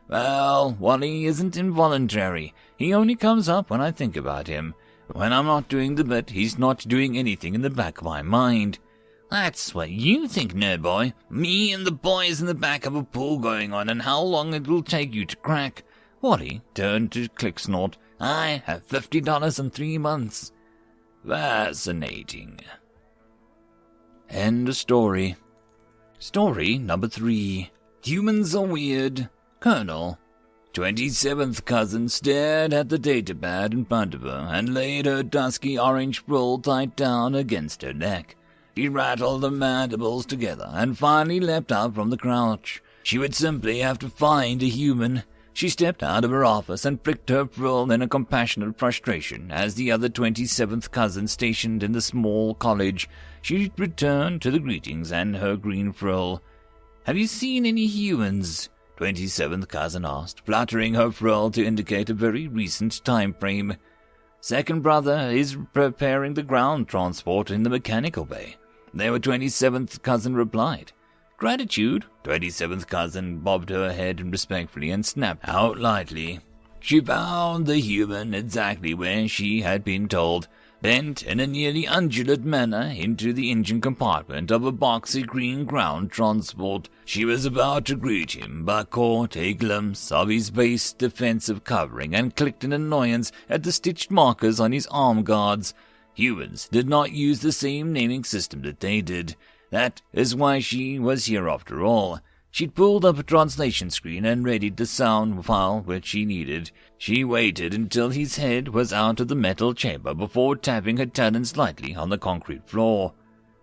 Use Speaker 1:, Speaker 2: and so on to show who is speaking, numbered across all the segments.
Speaker 1: Well, Wally isn't involuntary. He only comes up when I think about him. When I'm not doing the bit, he's not doing anything in the back of my mind. That's what you think, nerd boy. Me and the boys in the back of a pool going on, and how long it will take you to crack. Wally turned to Clicksnort. I have $50 in 3 months. Fascinating. End of story. Story number 3. Humans are weird. Colonel. 27th cousin stared at the datapad in front of her and laid her dusky orange roll tight down against her neck. She rattled her mandibles together and finally leapt up from the crouch. She would simply have to find a human. She stepped out of her office and pricked her frill in a compassionate frustration as the other 27th cousin stationed in the small college. She returned to the greetings and her green frill. "Have you seen any humans?" 27th cousin asked, fluttering her frill to indicate a very recent time frame. "Second brother is preparing the ground transport in the mechanical bay," their 27th cousin replied. "Gratitude." 27th cousin bobbed her head respectfully and snapped out lightly. She found the human exactly where she had been told, bent in a nearly undulate manner into the engine compartment of a boxy green ground transport. She was about to greet him, but caught a glimpse of his base defensive covering and clicked in annoyance at the stitched markers on his arm guards. Humans did not use the same naming system that they did. That is why she was here after all. She'd pulled up a translation screen and readied the sound file which she needed. She waited until his head was out of the metal chamber before tapping her talons lightly on the concrete floor.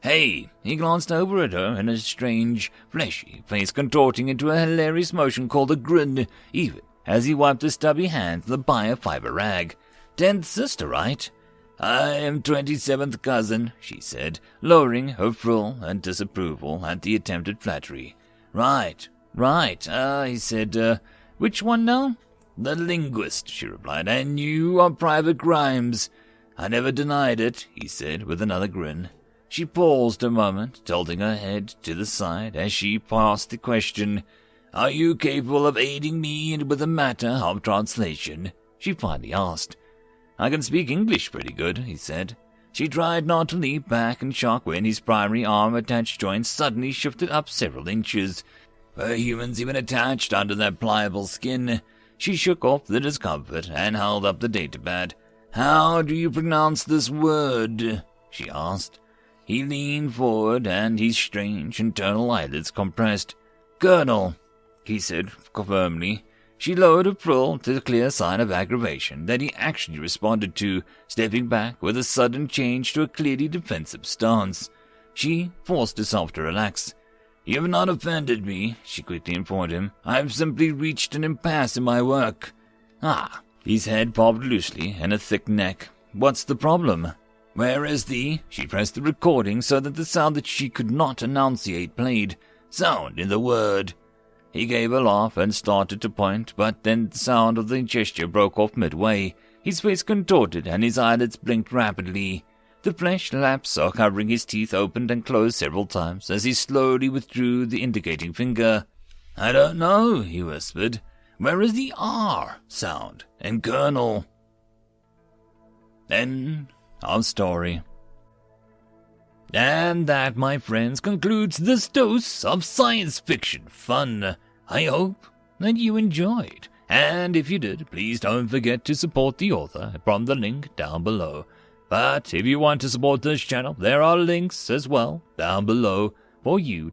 Speaker 1: "Hey!" He glanced over at her in a strange, fleshy face contorting into a hilarious motion called a grin, even as he wiped his stubby hands with a biofiber rag. "10th sister, right?" "I am 27th cousin," she said, lowering her frill in disapproval at the attempted flattery. Right, he said, which one now?" "The linguist," she replied, "and you are Private Grimes." "I never denied it," he said, with another grin. She paused a moment, tilting her head to the side as she passed the question. "Are you capable of aiding me with a matter of translation?" she finally asked. "I can speak English pretty good," he said. She tried not to leap back in shock when his primary arm-attached joint suddenly shifted up several inches. Were humans even attached under that pliable skin? She shook off the discomfort and held up the datapad. "How do you pronounce this word?" she asked. He leaned forward and his strange internal eyelids compressed. "Colonel," he said firmly. She lowered her frill to a clear sign of aggravation that he actually responded to, stepping back with a sudden change to a clearly defensive stance. She forced herself to relax. "You have not offended me," she quickly informed him. "I have simply reached an impasse in my work." "Ah." His head bobbed loosely in a thick neck. "What's the problem?" "Where is the—" She pressed the recording so that the sound that she could not enunciate played. "Sound in the word." He gave a laugh and started to point, but then the sound of the gesture broke off midway. His face contorted and his eyelids blinked rapidly. The flesh laps covering his teeth opened and closed several times as he slowly withdrew the indicating finger. "I don't know," he whispered. "Where is the R sound in Colonel?" End of story. And that, my friends, concludes this dose of science fiction fun. I hope that you enjoyed. And if you did, please don't forget to support the author from the link down below. But if you want to support this channel, there are links as well down below for you